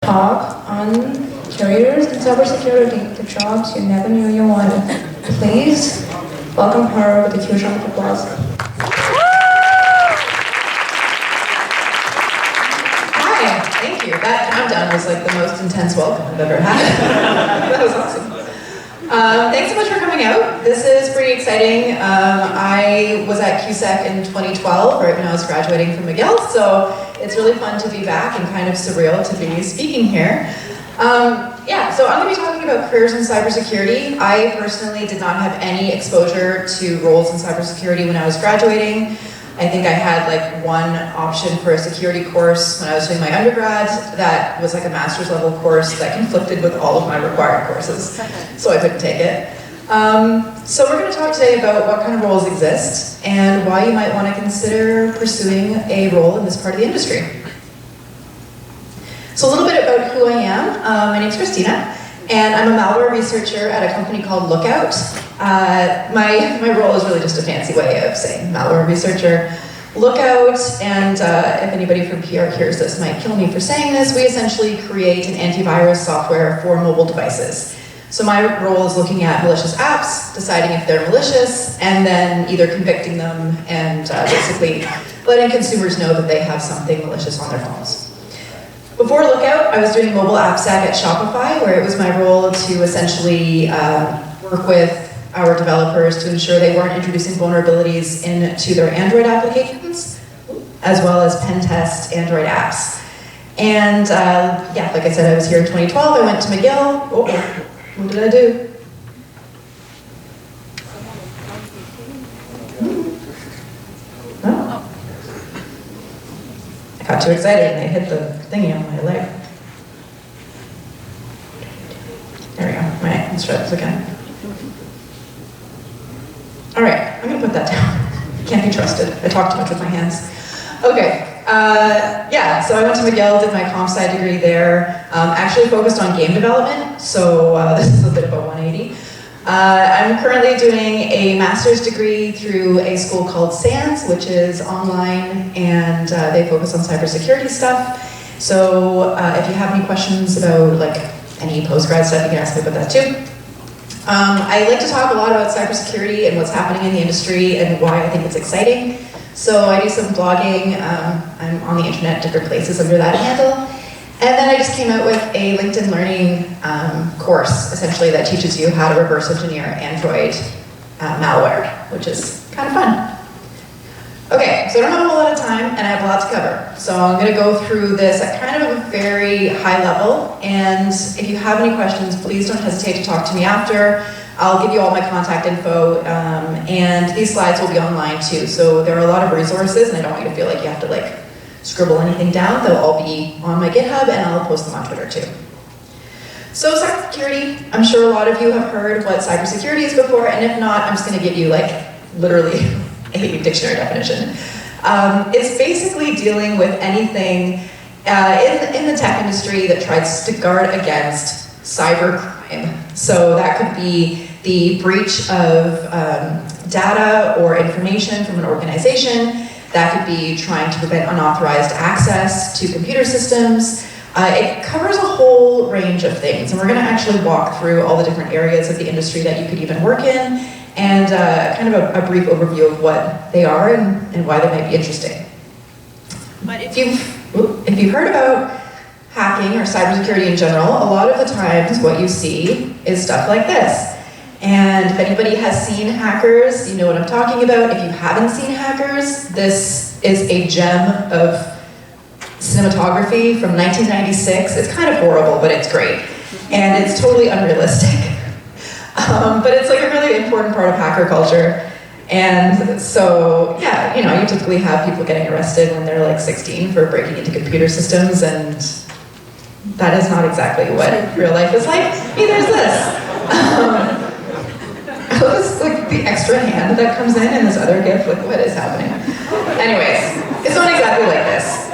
talk on careers in cybersecurity, the jobs you never knew you wanted. Please welcome her with a huge round of applause. Hi, thank you. That countdown was like the most intense welcome I've ever had. That was awesome. Thanks so much for coming out. This is pretty exciting. I was at CUSEC in 2012, right when I was graduating from McGill, so it's really fun to be back and kind of surreal to be speaking here. So I'm going to be talking about careers in cybersecurity. I personally did not have any exposure to roles in cybersecurity when I was graduating. I think I had like one option for a security course when I was doing my undergrad that was like a master's level course that conflicted with all of my required courses, so I couldn't take it. So we're going to talk today about what kind of roles exist and why you might want to consider pursuing a role in this part of the industry. So a little bit about who I am. My name's Kristina, and I'm a malware researcher at a company called Lookout. My role is really just a fancy way of saying malware researcher. Lookout, and if anybody from PR hears this might kill me for saying this, we essentially create an antivirus software for mobile devices. So my role is looking at malicious apps, deciding if they're malicious, and then either convicting them and basically letting consumers know that they have something malicious on their phones. Before Lookout, I was doing mobile AppSec at Shopify, where it was my role to essentially work with our developers to ensure they weren't introducing vulnerabilities into their Android applications, as well as pen test Android apps. And like I said, I was here in 2012. I went to McGill. Oh, what did I do? Oh. I got too excited and I hit the thingy on my leg. There we go. All right, let's try this again. All right, I'm gonna put that down. Can't be trusted. I talk too much with my hands. Okay, so I went to McGill, did my comp sci degree there, actually focused on game development, so this is a bit of a 180. I'm currently doing a master's degree through a school called SANS, which is online, and they focus on cybersecurity stuff. So if you have any questions about like any postgrad stuff, you can ask me about that too. I like to talk a lot about cybersecurity and what's happening in the industry and why I think it's exciting. So I do some blogging. I'm on the internet, different places under that handle. And then I just came out with a LinkedIn Learning course, essentially, that teaches you how to reverse engineer Android malware, which is kind of fun. Okay, so I don't have a whole lot of time, and I have a lot to cover. So I'm going to go through this at kind of a very high level, and if you have any questions, please don't hesitate to talk to me after. I'll give you all my contact info, and these slides will be online too. So there are a lot of resources, and I don't want you to feel like you have to like scribble anything down. They'll all be on my GitHub, and I'll post them on Twitter too. So cybersecurity, I'm sure a lot of you have heard what cybersecurity is before, and if not, I'm just going to give you like literally a dictionary definition. It's basically dealing with anything in the tech industry that tries to guard against cyber crime. So that could be the breach of data or information from an organization. That could be trying to prevent unauthorized access to computer systems. It covers a whole range of things, and we're going to actually walk through all the different areas of the industry that you could even work in, and kind of a brief overview of what they are and why they might be interesting. But if you've heard about hacking or cybersecurity in general, a lot of the times what you see is stuff like this. And if anybody has seen hackers, you know what I'm talking about. If you haven't seen hackers, this is a gem of cinematography from 1996. It's kind of horrible, but it's great. And it's totally unrealistic. But it's like a really important part of hacker culture. And so, yeah, you typically have people getting arrested when they're like 16 for breaking into computer systems, and that is not exactly what real life is like. Neither is this. It's like the extra hand that comes in this other gift, like what is happening? Anyways, it's not exactly like this.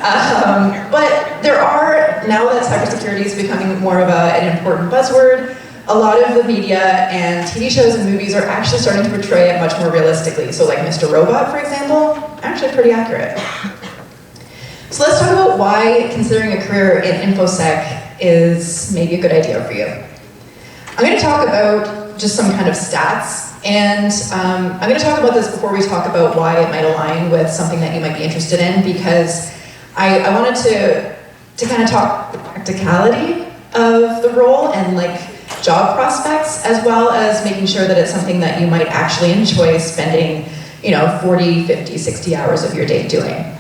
But there are, now that cybersecurity is becoming more of an important buzzword, a lot of the media and TV shows and movies are actually starting to portray it much more realistically. So like Mr. Robot, for example, actually pretty accurate. So let's talk about why considering a career in infosec is maybe a good idea for you. I'm going to talk about just some kind of stats, and I'm going to talk about this before we talk about why it might align with something that you might be interested in, because I wanted to kind of talk the practicality of the role and like job prospects, as well as making sure that it's something that you might actually enjoy spending, 40, 50, 60 hours of your day doing.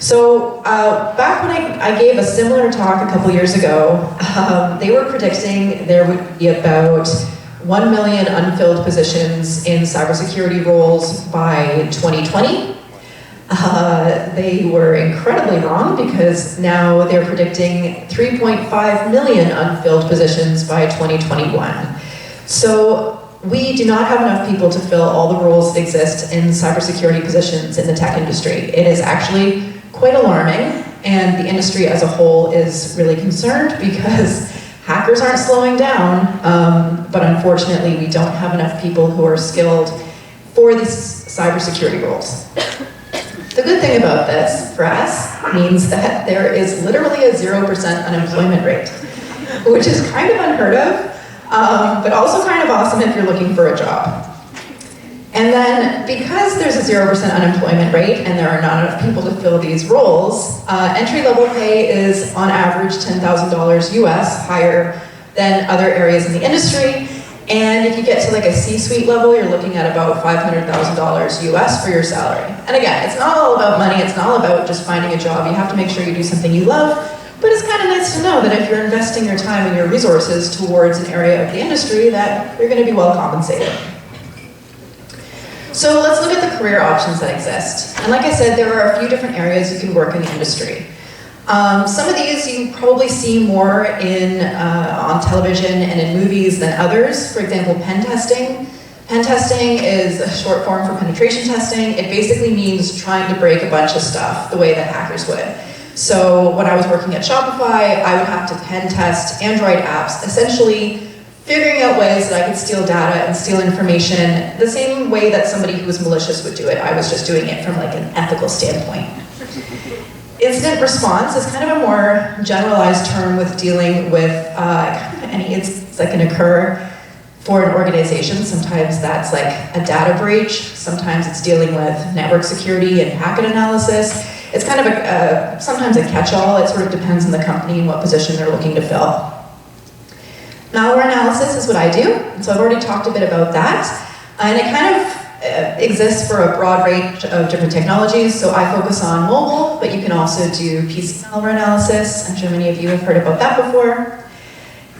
So back when I gave a similar talk a couple years ago, they were predicting there would be about 1 million unfilled positions in cybersecurity roles by 2020. They were incredibly wrong, because now they're predicting 3.5 million unfilled positions by 2021. So we do not have enough people to fill all the roles that exist in cybersecurity positions in the tech industry. It is actually quite alarming, and the industry as a whole is really concerned because hackers aren't slowing down, but unfortunately we don't have enough people who are skilled for these cybersecurity roles. The good thing about this for us means that there is literally a 0% unemployment rate, which is kind of unheard of, but also kind of awesome if you're looking for a job. And then, because there's a 0% unemployment rate and there are not enough people to fill these roles, entry-level pay is on average $10,000 US, higher than other areas in the industry. And if you get to like a C-suite level, you're looking at about $500,000 US for your salary. And again, it's not all about money, it's not all about just finding a job. You have to make sure you do something you love, but it's kind of nice to know that if you're investing your time and your resources towards an area of the industry, that you're going to be well compensated. So let's look at the career options that exist. And like I said, there are a few different areas you can work in the industry. Some of these you probably see more on television and in movies than others. For example, pen testing. Pen testing is a short form for penetration testing. It basically means trying to break a bunch of stuff the way that hackers would. So when I was working at Shopify, I would have to pen test Android apps, essentially figuring out ways that I could steal data and steal information the same way that somebody who was malicious would do it. I was just doing it from like an ethical standpoint. Incident response is kind of a more generalized term with dealing with any incidents that can occur for an organization. Sometimes that's like a data breach. Sometimes it's dealing with network security and packet analysis. It's kind of sometimes a catch-all. It sort of depends on the company and what position they're looking to fill. Malware analysis is what I do, and so I've already talked a bit about that. And it kind of exists for a broad range of different technologies, so I focus on mobile, but you can also do PC malware analysis. I'm sure many of you have heard about that before.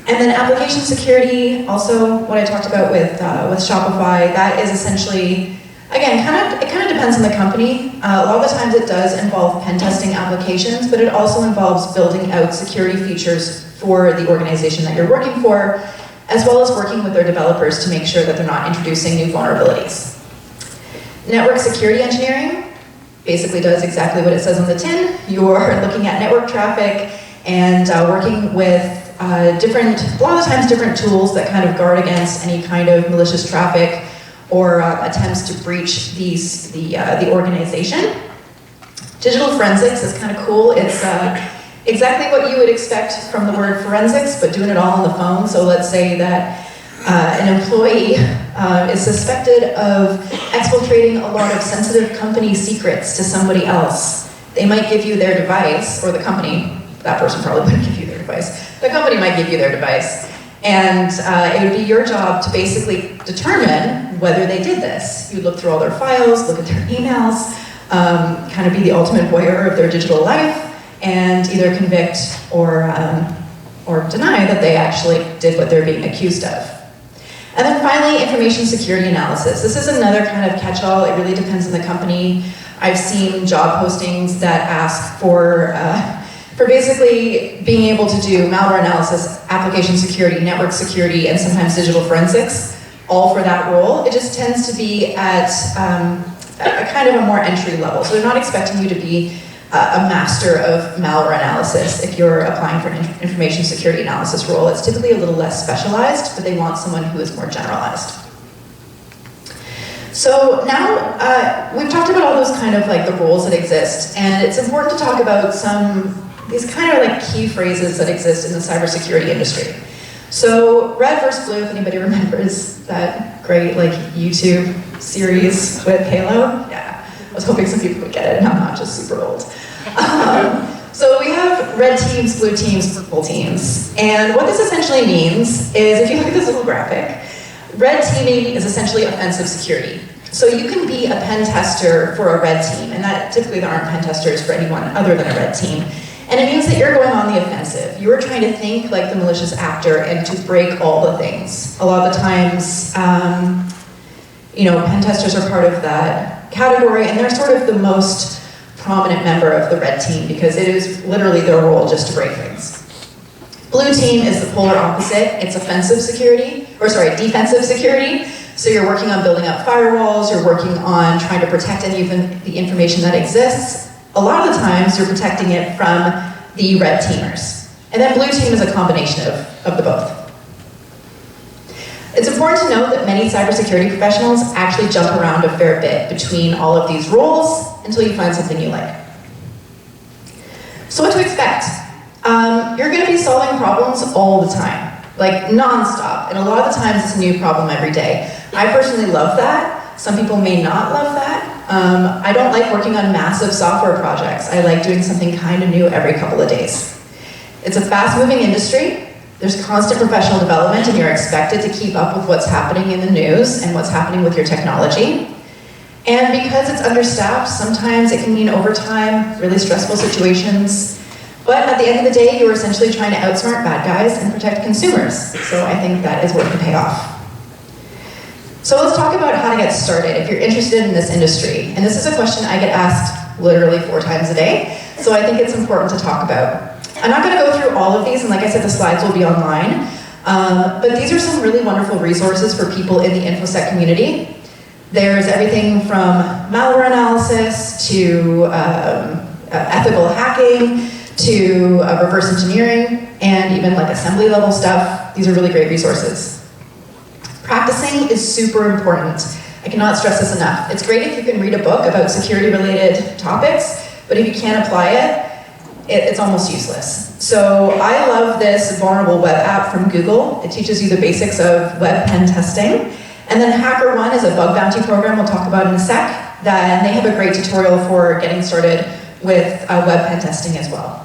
And then application security, also what I talked about with Shopify, that is essentially, again, it kind of depends on the company. A lot of the times it does involve pen testing applications, but it also involves building out security features for the organization that you're working for, as well as working with their developers to make sure that they're not introducing new vulnerabilities. Network security engineering basically does exactly what it says on the tin. You're looking at network traffic and working with a lot of the times different tools that kind of guard against any kind of malicious traffic or attempts to breach the organization. Digital forensics is kind of cool. It's exactly what you would expect from the word forensics, but doing it all on the phone. So let's say that an employee is suspected of exfiltrating a lot of sensitive company secrets to somebody else. They might give you their device, or the company, that person probably wouldn't give you their device, the company might give you their device. And it would be your job to basically determine whether they did this. You'd look through all their files, look at their emails, kind of be the ultimate voyeur of their digital life, and either convict or deny that they actually did what they're being accused of. And then finally, information security analysis. This is another kind of catch-all. It really depends on the company. I've seen job postings that ask for basically being able to do malware analysis, application security, network security, and sometimes digital forensics, all for that role. It just tends to be at a kind of a more entry level. So they're not expecting you to be a master of malware analysis if you're applying for an information security analysis role. It's typically a little less specialized, but they want someone who is more generalized. So now we've talked about all those kind of like the roles that exist, and it's important to talk about these kind of like key phrases that exist in the cybersecurity industry. So red versus blue, if anybody remembers that great like YouTube series with Halo. Yeah, I was hoping some people would get it and I'm not just super old. So we have red teams, blue teams, purple teams. And what this essentially means is, if you look at this little graphic, red teaming is essentially offensive security. So you can be a pen tester for a red team, and that typically there aren't pen testers for anyone other than a red team. And it means that you're going on the offensive. You're trying to think like the malicious actor and to break all the things. A lot of the times, pen testers are part of that category, and they're sort of the most prominent member of the red team because it is literally their role just to break things. Blue team is the polar opposite. It's defensive security. So you're working on building up firewalls, you're working on trying to protect any of the information that exists. A lot of the times you're protecting it from the red teamers. And then blue team is a combination of the both. It's important to note that many cybersecurity professionals actually jump around a fair bit between all of these roles until you find something you like. So what to expect? You're going to be solving problems all the time, like nonstop, and a lot of the times it's a new problem every day. I personally love that. Some people may not love that. I don't like working on massive software projects. I like doing something kind of new every couple of days. It's a fast-moving industry. There's constant professional development, and you're expected to keep up with what's happening in the news and what's happening with your technology. And because it's understaffed, sometimes it can mean overtime, really stressful situations. But at the end of the day, you're essentially trying to outsmart bad guys and protect consumers. So I think that is worth the payoff. So let's talk about how to get started if you're interested in this industry. And this is a question I get asked literally 4 times a day. So I think it's important to talk about. I'm not going to go through all of these, and like I said, the slides will be online. But these are some really wonderful resources for people in the infosec community. There's everything from malware analysis to ethical hacking to reverse engineering and even like assembly level stuff. These are really great resources. Practicing is super important. I cannot stress this enough. It's great if you can read a book about security related topics, but if you can't apply it, it's almost useless. So I love this vulnerable web app from Google. It teaches you the basics of web pen testing. And then HackerOne is a bug bounty program we'll talk about in a sec. And they have a great tutorial for getting started with web pen testing as well.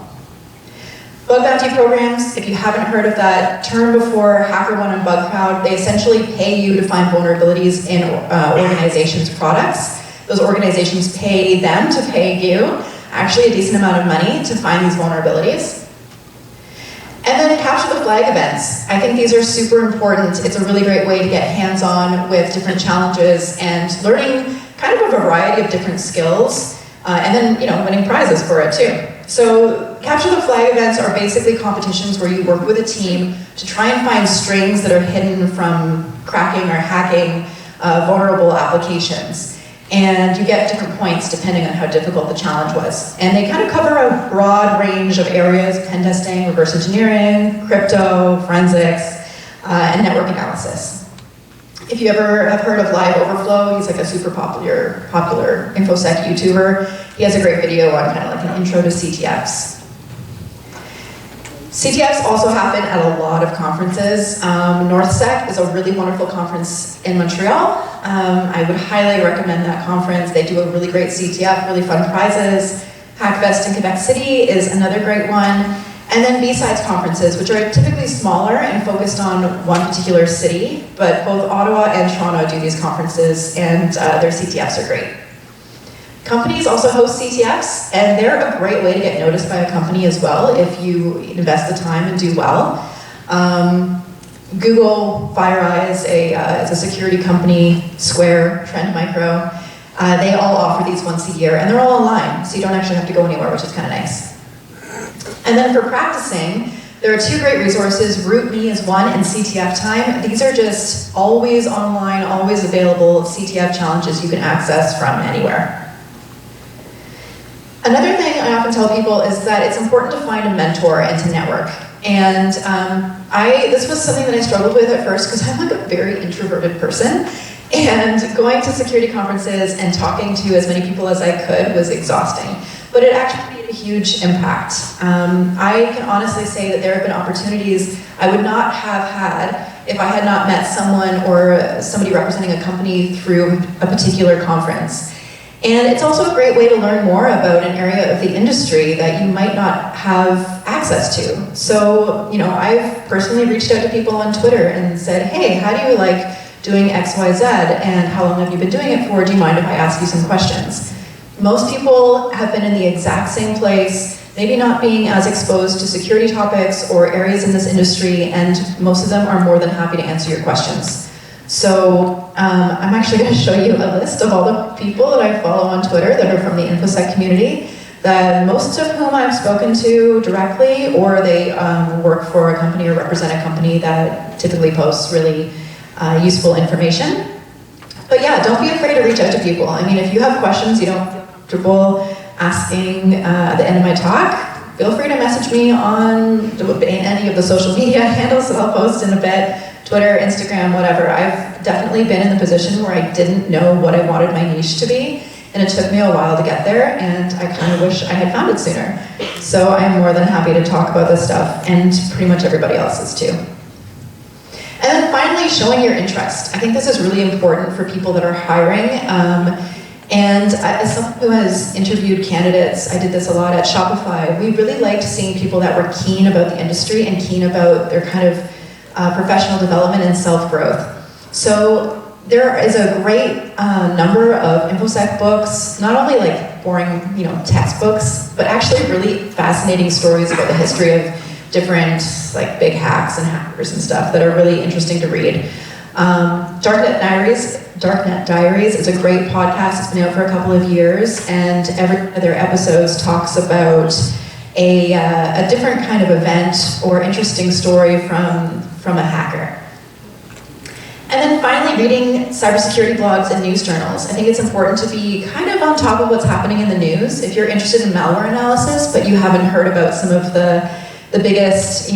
Bug bounty programs, if you haven't heard of that term before, HackerOne and BugCrowd, they essentially pay you to find vulnerabilities in organizations' products. Those organizations pay them to pay you, actually a decent amount of money to find these vulnerabilities. And then capture the flag events. I think these are super important. It's a really great way to get hands-on with different challenges and learning kind of a variety of different skills, and then winning prizes for it too. So capture the flag events are basically competitions where you work with a team to try and find strings that are hidden from cracking or hacking vulnerable applications. And you get different points depending on how difficult the challenge was. And they kind of cover a broad range of areas: pen testing, reverse engineering, crypto, forensics, and network analysis. If you ever have heard of Live Overflow, he's like a super popular infosec YouTuber. He has a great video on kind of like an intro to CTFs. CTFs also happen at a lot of conferences. NorthSec is a really wonderful conference in Montreal. I would highly recommend that conference. They do a really great CTF, really fun prizes. HackFest in Quebec City is another great one. And then B-Sides conferences, which are typically smaller and focused on one particular city, but both Ottawa and Toronto do these conferences, and their CTFs are great. Companies also host CTFs, and they're a great way to get noticed by a company as well if you invest the time and do well. Google, FireEye is a security company, Square, Trend Micro. They all offer these once a year, and they're all online, so you don't actually have to go anywhere, which is kind of nice. And then for practicing, there are 2 great resources. RootMe is one, and CTF Time. These are just always online, always available CTF challenges you can access from anywhere. Another thing I often tell people is that it's important to find a mentor and to network. And this was something that I struggled with at first because I'm like a very introverted person. And going to security conferences and talking to as many people as I could was exhausting. But it actually made made a huge impact. I can honestly say that there have been opportunities I would not have had if I had not met someone or somebody representing a company through a particular conference. And it's also a great way to learn more about an area of the industry that you might not have access to. So, I've personally reached out to people on Twitter and said, hey, how do you like doing XYZ, and how long have you been doing it for? Do you mind if I ask you some questions? Most people have been in the exact same place, maybe not being as exposed to security topics or areas in this industry, and most of them are more than happy to answer your questions. So I'm actually going to show you a list of all the people that I follow on Twitter that are from the infosec community, that most of whom I've spoken to directly, or they work for a company or represent a company that typically posts really useful information. But yeah, don't be afraid to reach out to people. I mean, if you have questions you don't feel comfortable asking at the end of my talk, feel free to message me on any of the social media handles that I'll post in a bit. Twitter, Instagram, whatever. I've definitely been in the position where I didn't know what I wanted my niche to be, and it took me a while to get there, and I kind of wish I had found it sooner. So I'm more than happy to talk about this stuff, and pretty much everybody else is too. And then finally, showing your interest. I think this is really important for people that are hiring. And as someone who has interviewed candidates, I did this a lot at Shopify, we really liked seeing people that were keen about the industry and keen about their kind of professional development and self-growth. So there is a great number of infosec books, not only like boring, textbooks, but actually really fascinating stories about the history of different like big hacks and hackers and stuff that are really interesting to read. Darknet Diaries is a great podcast. It's been out for a couple of years, and every one of their episodes talks about a different kind of event or interesting story from a hacker. And then finally, reading cybersecurity blogs and news journals. I think it's important to be kind of on top of what's happening in the news. If you're interested in malware analysis, but you haven't heard about some of the biggest,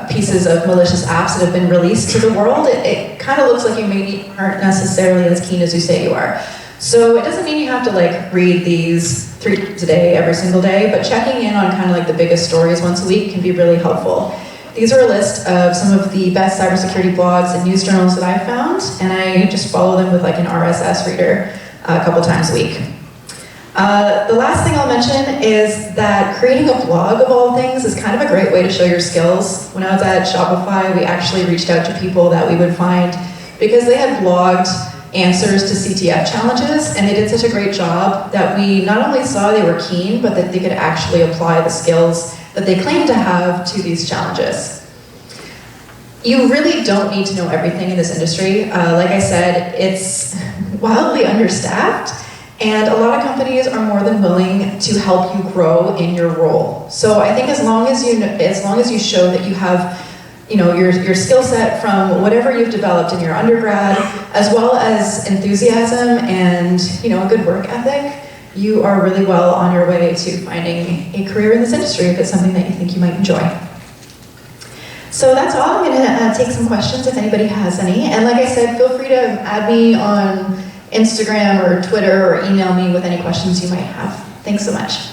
pieces of malicious apps that have been released to the world, it kind of looks like you maybe aren't necessarily as keen as you say you are. So it doesn't mean you have to read these 3 times a day, every single day, but checking in on kind of the biggest stories once a week can be really helpful. These are a list of some of the best cybersecurity blogs and news journals that I've found, and I just follow them with an RSS reader a couple times a week. The last thing I'll mention is that creating a blog of all things is kind of a great way to show your skills. When I was at Shopify, we actually reached out to people that we would find because they had blogged answers to CTF challenges, and they did such a great job that we not only saw they were keen, but that they could actually apply the skills that they claim to have to these challenges. You really don't need to know everything in this industry. Like I said, it's wildly understaffed, and a lot of companies are more than willing to help you grow in your role. So I think as long as you show that you have your skill set from whatever you've developed in your undergrad, as well as enthusiasm and a good work ethic, you are really well on your way to finding a career in this industry if it's something that you think you might enjoy. So that's all. I'm going to take some questions if anybody has any. And like I said, feel free to add me on Instagram or Twitter or email me with any questions you might have. Thanks so much.